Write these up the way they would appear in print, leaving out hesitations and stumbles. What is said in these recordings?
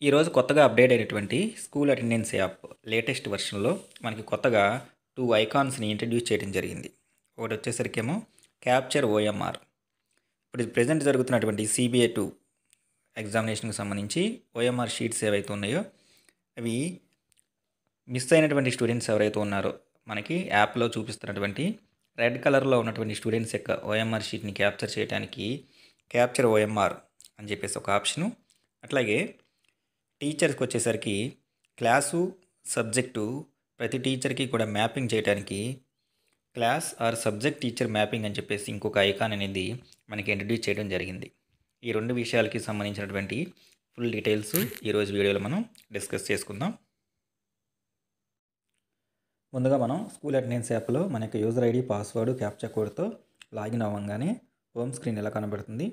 ఈరోజు కొత్తగా అప్డేట్ అయినటువంటి స్కూల్ అటెండెన్స్ యాప్ లేటెస్ట్ వెర్షన్లో మనకి కొత్తగా 2 ఐకాన్స్ని ఇంట్రడ్యూస్ చేయడం జరిగింది. ఒకటి వచ్చేసరికేమో క్యాప్చర్ ఓఎంఆర్. ఇప్పుడు ఇది ప్రెజెంట్ జరుగుతున్నటువంటి CBA 2 ఎగ్జామినేషన్కి సంబంధించి ఓఎంఆర్ షీట్స్ ఏవైతే ఉన్నాయో అవి మిస్ అయినటువంటి స్టూడెంట్స్ ఎవరైతే ఉన్నారో మనకి యాప్లో చూపిస్తున్నటువంటి రెడ్ కలర్లో ఉన్నటువంటి స్టూడెంట్స్ యొక్క ఓఎంఆర్ షీట్ని క్యాప్చర్ చేయడానికి క్యాప్చర్ ఓఎంఆర్ అని చెప్పేసి ఒక ఆప్షను. అట్లాగే టీచర్స్కి వచ్చేసరికి క్లాసు సబ్జెక్టు ప్రతి టీచర్కి కూడా మ్యాపింగ్ చేయడానికి class or subject teacher mapping అని చెప్పేసి ఇంకొక ఐకాన్ అనేది మనకి ఇంట్రడ్యూస్ చేయడం జరిగింది. ఈ రెండు విషయాలకి సంబంధించినటువంటి ఫుల్ డీటెయిల్స్ ఈరోజు వీడియోలో మనం డిస్కస్ చేసుకుందాం. ముందుగా మనం స్కూల్ అటెండెన్స్ యాప్లో మన యొక్క యూజర్ ఐడి, పాస్వర్డ్, క్యాప్చా కోడ్తో లాగిన్ అవ్వగానే హోమ్ స్క్రీన్ ఎలా కనబడుతుంది.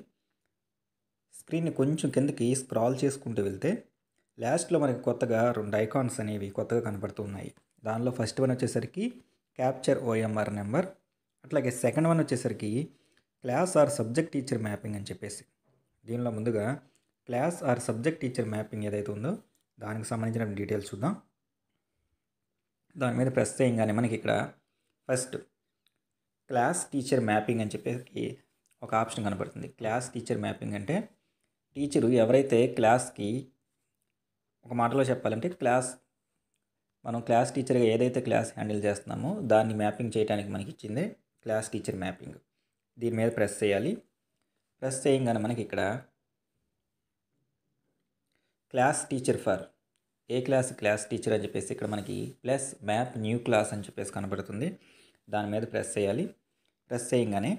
స్క్రీన్ని కొంచెం కిందకి స్క్రాల్ చేసుకుంటూ వెళ్తే లాస్ట్లో మనకి కొత్తగా 2 ఐకాన్స్ అనేవి కొత్తగా కనపడుతున్నాయి. దానిలో ఫస్ట్ వన్ వచ్చేసరికి క్యాప్చర్ ఓఎంఆర్ నెంబర్, అట్లాగే సెకండ్ వన్ వచ్చేసరికి class or subject teacher mapping అని చెప్పేసి. దీనిలో ముందుగా class or subject teacher mapping ఏదైతే ఉందో దానికి సంబంధించిన డీటెయిల్స్ చూద్దాం. దాని మీద ప్రెస్ చేయగానే మనకి ఇక్కడ ఫస్ట్ క్లాస్ టీచర్ మ్యాపింగ్ అని చెప్పేసి ఒక ఆప్షన్ కనపడుతుంది. క్లాస్ టీచర్ మ్యాపింగ్ అంటే టీచరు ఎవరైతే క్లాస్కి, ఒక మాటలో చెప్పాలంటే మనం క్లాస్ టీచర్గా ఏదైతే క్లాస్ హ్యాండిల్ చేస్తున్నామో దాన్ని మ్యాపింగ్ చేయడానికి మనకి ఇచ్చిందే క్లాస్ టీచర్ మ్యాపింగ్. దీని మీద ప్రెస్ చేయాలి. ప్రెస్ చేయగానే మనకి ఇక్కడ class teacher for a class teacher అని చెప్పేసి ఇక్కడ మనకి ప్లస్ మ్యాప్ న్యూ క్లాస్ అని చెప్పేసి కనబడుతుంది. దాని మీద ప్రెస్ చేయాలి. ప్రెస్ చేయగానే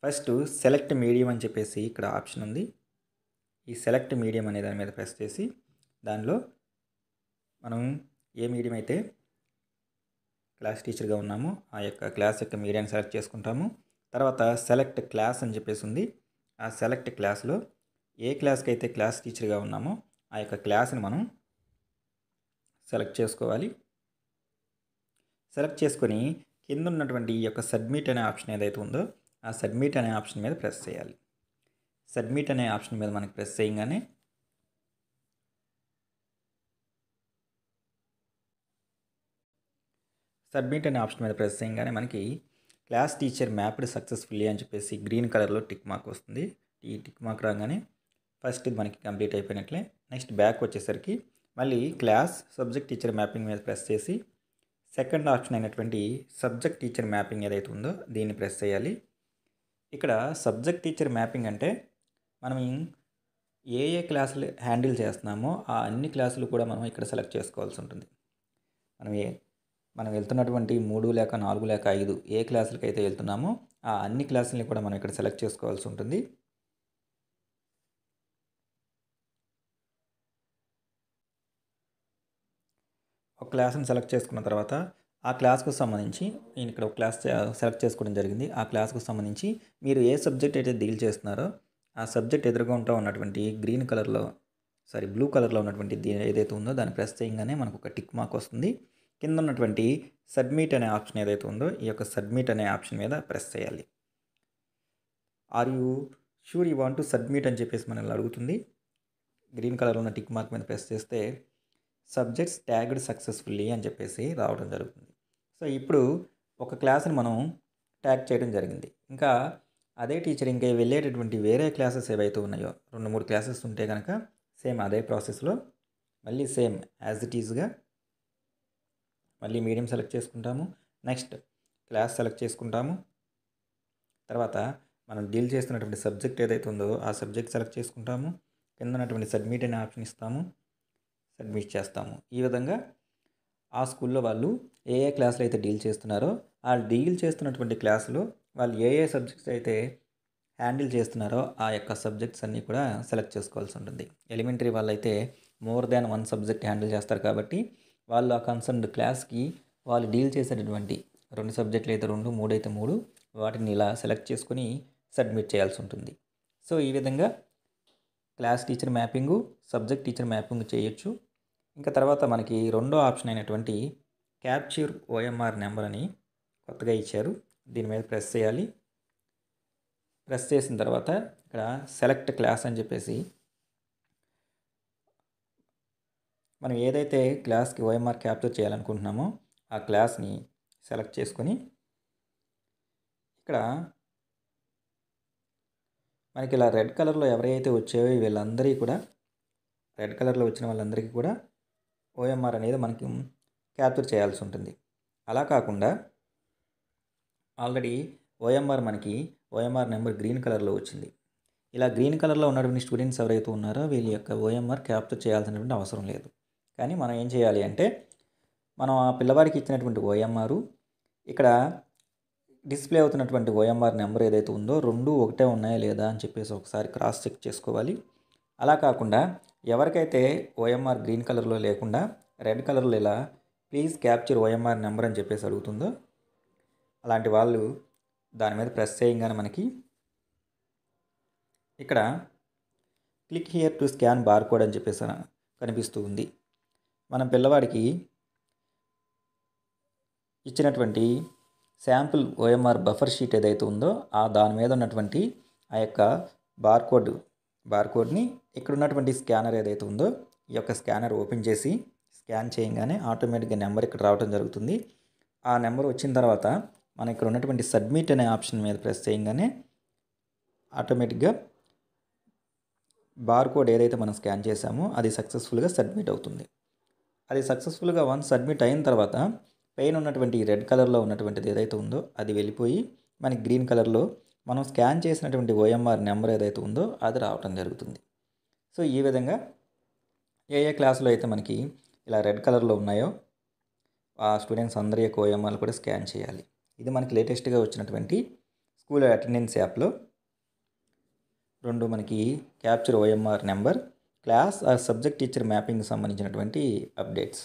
ఫస్ట్ సెలెక్ట్ మీడియం అని చెప్పేసి ఇక్కడ ఆప్షన్ ఉంది. ఈ సెలెక్ట్ మీడియం అనే దాని మీద ప్రెస్ చేసి దానిలో మనం ఏ మీడియం అయితే క్లాస్ టీచర్గా ఉన్నామో ఆ యొక్క క్లాస్ యొక్క మీడియాన్ని సెలెక్ట్ చేసుకుంటాము. తర్వాత సెలెక్ట్ క్లాస్ అని చెప్పేసి ఉంది. ఆ సెలెక్ట్ క్లాస్లో ఏ క్లాస్కి అయితే క్లాస్ టీచర్గా ఉన్నామో ఆ యొక్క క్లాస్ని మనం సెలెక్ట్ చేసుకోవాలి. సెలెక్ట్ చేసుకొని కింద ఉన్నటువంటి ఈ యొక్క సబ్మిట్ అనే ఆప్షన్ ఏదైతే ఉందో ఆ సబ్మిట్ అనే ఆప్షన్ మీద ప్రెస్ చేయాలి. సబ్మిట్ అనే ఆప్షన్ మీద మనకి ప్రెస్ చేయగానే మనకి క్లాస్ టీచర్ మ్యాప్డ్ సక్సెస్ఫుల్లీ అని చెప్పేసి గ్రీన్ కలర్లో టిక్ మార్క్ వస్తుంది. ఈ టిక్ మార్క్ రాగానే ఫస్ట్ ఇది మనకి కంప్లీట్ అయిపోయినట్లే. నెక్స్ట్ బ్యాక్ వచ్చేసరికి మళ్ళీ క్లాస్ సబ్జెక్ట్ టీచర్ మ్యాపింగ్ మీద ప్రెస్ చేసి సెకండ్ ఆప్షన్ అయినటువంటి సబ్జెక్ట్ టీచర్ మ్యాపింగ్ ఏదైతే ఉందో దీన్ని ప్రెస్ చేయాలి. ఇక్కడ సబ్జెక్ట్ టీచర్ మ్యాపింగ్ అంటే మనం ఏ క్లాసులు హ్యాండిల్ చేస్తున్నామో ఆ అన్ని క్లాసులు కూడా మనం ఇక్కడ సెలెక్ట్ చేసుకోవాల్సి ఉంటుంది. మనం వెళ్తున్నటువంటి 3 లేక 4 లేక 5 ఏ క్లాసులకి అయితే వెళ్తున్నామో ఆ అన్ని క్లాసులని కూడా మనం ఇక్కడ సెలెక్ట్ చేసుకోవాల్సి ఉంటుంది. ఒక క్లాస్ని సెలెక్ట్ చేసుకున్న తర్వాత ఆ క్లాస్కు సంబంధించి నేను ఇక్కడ ఒక క్లాస్ సెలెక్ట్ చేసుకోవడం జరిగింది. ఆ క్లాస్కు సంబంధించి మీరు ఏ సబ్జెక్ట్ అయితే డీల్ చేస్తున్నారో ఆ సబ్జెక్ట్ ఎదురుగా ఉన్నటువంటి బ్లూ కలర్లో ఉన్నటువంటి ఏదైతే ఉందో దాన్ని ప్రెస్ చేయగానే మనకు ఒక టిక్ మార్క్ వస్తుంది. కింద ఉన్నటువంటి సబ్మిట్ అనే ఆప్షన్ ఏదైతే ఉందో ఈ యొక్క సబ్మిట్ అనే ఆప్షన్ మీద ప్రెస్ చేయాలి. Are you sure you want to submit అని చెప్పేసి మనల్ని అడుగుతుంది. గ్రీన్ కలర్లో ఉన్న టిక్ మార్క్ మీద ప్రెస్ చేస్తే సబ్జెక్ట్స్ ట్యాగ్డ్ సక్సెస్ఫుల్లీ అని చెప్పేసి రావడం జరుగుతుంది. సో ఇప్పుడు ఒక క్లాస్ని మనం ట్యాగ్ చేయడం జరిగింది. ఇంకా అదే టీచర్ ఇంకా వెళ్ళేటటువంటి వేరే క్లాసెస్ ఏవైతే ఉన్నాయో 2-3 క్లాసెస్ ఉంటే కనుక సేమ్ అదే ప్రాసెస్లో మళ్ళీ సేమ్ యాజ్ ఇట్ ఈజ్గా మళ్ళీ మీడియం సెలెక్ట్ చేసుకుంటాము. నెక్స్ట్ క్లాస్ సెలెక్ట్ చేసుకుంటాము. తర్వాత మనం డీల్ చేస్తున్నటువంటి సబ్జెక్ట్ ఏదైతే ఉందో ఆ సబ్జెక్ట్ సెలెక్ట్ చేసుకుంటాము. కింద ఉన్నటువంటి సబ్మిట్ అనే ఆప్షన్ ఇస్తాము. సబ్మిట్ చేస్తాము. ఈ విధంగా ఆ స్కూల్లో వాళ్ళు ఏ క్లాసులు అయితే డీల్ చేస్తున్నారో ఆ డీల్ చేస్తున్నటువంటి క్లాసులో వాళ్ళు ఏ సబ్జెక్ట్స్ అయితే హ్యాండిల్ చేస్తున్నారో ఆ యొక్క సబ్జెక్ట్స్ అన్నీ కూడా సెలెక్ట్ చేసుకోవాల్సి ఉంటుంది. ఎలిమెంటరీ వాళ్ళైతే మోర్ దాన్ 1 సబ్జెక్ట్ హ్యాండిల్ చేస్తారు కాబట్టి వాళ్ళు ఆ కన్సర్న్డ్ క్లాస్కి వాళ్ళు డీల్ చేసేటటువంటి 2 సబ్జెక్టులు అయితే 2, 3 అయితే 3 వాటిని ఇలా సెలెక్ట్ చేసుకొని సబ్మిట్ చేయాల్సి ఉంటుంది. సో ఈ విధంగా class teacher mapping, subject teacher mapping చేయొచ్చు. ఇంకా తర్వాత మనకి రెండో ఆప్షన్ అయినటువంటి క్యాప్చర్ ఓఎంఆర్ నెంబర్ అని కొత్తగా ఇచ్చారు. దీని మీద ప్రెస్ చేయాలి. ప్రెస్ చేసిన తర్వాత ఇక్కడ సెలెక్ట్ క్లాస్ అని చెప్పేసి మనం ఏదైతే క్లాస్కి ఓఎంఆర్ క్యాప్చర్ చేయాలనుకుంటున్నామో ఆ క్లాస్ని సెలెక్ట్ చేసుకొని ఇక్కడ మనకి ఇలా రెడ్ కలర్లో ఎవరైతే వచ్చాయో వీళ్ళందరికీ కూడా రెడ్ కలర్లో వచ్చిన వాళ్ళందరికీ కూడా ఓఎంఆర్ అనేది మనకి క్యాప్చర్ చేయాల్సి ఉంటుంది. అలా కాకుండా ఆల్రెడీ ఓఎంఆర్ నెంబర్ గ్రీన్ కలర్లో వచ్చింది. ఇలా గ్రీన్ కలర్లో ఉన్నటువంటి స్టూడెంట్స్ ఎవరైతే ఉన్నారో వీళ్ళ యొక్క ఓఎంఆర్ క్యాప్చర్ చేయాల్సినటువంటి అవసరం లేదు. కానీ మనం ఏం చేయాలి అంటే మనం ఆ పిల్లవాడికి ఇచ్చినటువంటి ఓఎంఆర్ ఇక్కడ డిస్ప్లే అవుతున్నటువంటి ఓఎంఆర్ నెంబర్ ఏదైతే ఉందో రెండు ఒకటే ఉన్నాయా లేదా అని చెప్పేసి ఒకసారి క్రాస్ చెక్ చేసుకోవాలి. అలా కాకుండా ఎవరికైతే ఓఎంఆర్ గ్రీన్ కలర్లో లేకుండా రెడ్ కలర్లో ఇలా ప్లీజ్ క్యాప్చర్ ఓఎంఆర్ నెంబర్ అని చెప్పేసి అడుగుతుందో అలాంటి వాళ్ళు దాని మీద ప్రెస్ చేయగానే మనకి ఇక్కడ click here to scan barcode అని చెప్పేసి కనిపిస్తూ ఉంది. మనం పిల్లవాడికి ఇచ్చినటువంటి శాంపుల్ ఓఎంఆర్ బఫర్ షీట్ ఏదైతే ఉందో దాని మీద ఉన్నటువంటి ఆ యొక్క బార్కోడ్ని ఇక్కడ ఉన్నటువంటి స్కానర్ ఏదైతే ఉందో ఈ యొక్క స్కానర్ ఓపెన్ చేసి స్కాన్ చేయగానే ఆటోమేటిక్గా నెంబర్ ఇక్కడ రావడం జరుగుతుంది. ఆ నెంబర్ వచ్చిన తర్వాత మనం ఇక్కడ ఉన్నటువంటి సబ్మిట్ అనే ఆప్షన్ మీద ప్రెస్ చేయగానే ఆటోమేటిక్గా బార్కోడ్ ఏదైతే మనం స్కాన్ చేసామో అది సక్సెస్ఫుల్గా సబ్మిట్ అవుతుంది. అది సక్సెస్ఫుల్గా వన్స్ సబ్మిట్ అయిన తర్వాత పైన ఉన్నటువంటి రెడ్ కలర్లో ఉన్నటువంటిది ఏదైతే ఉందో అది వెళ్ళిపోయి మనకి గ్రీన్ కలర్లో మనం స్కాన్ చేసినటువంటి ఓఎంఆర్ నెంబర్ ఏదైతే ఉందో అది రావటం జరుగుతుంది. సో ఈ విధంగా ఏ క్లాసులో అయితే మనకి ఇలా రెడ్ కలర్లో ఉన్నాయో ఆ స్టూడెంట్స్ అందరి యొక్క ఓఎంఆర్లు కూడా స్కాన్ చేయాలి. ఇది మనకి లేటెస్ట్గా వచ్చినటువంటి స్కూల్ అటెండెన్స్ యాప్లో రెండు మనకి capture OMR number class subject teacher mapping సంబంధించినటువంటి అప్డేట్స్.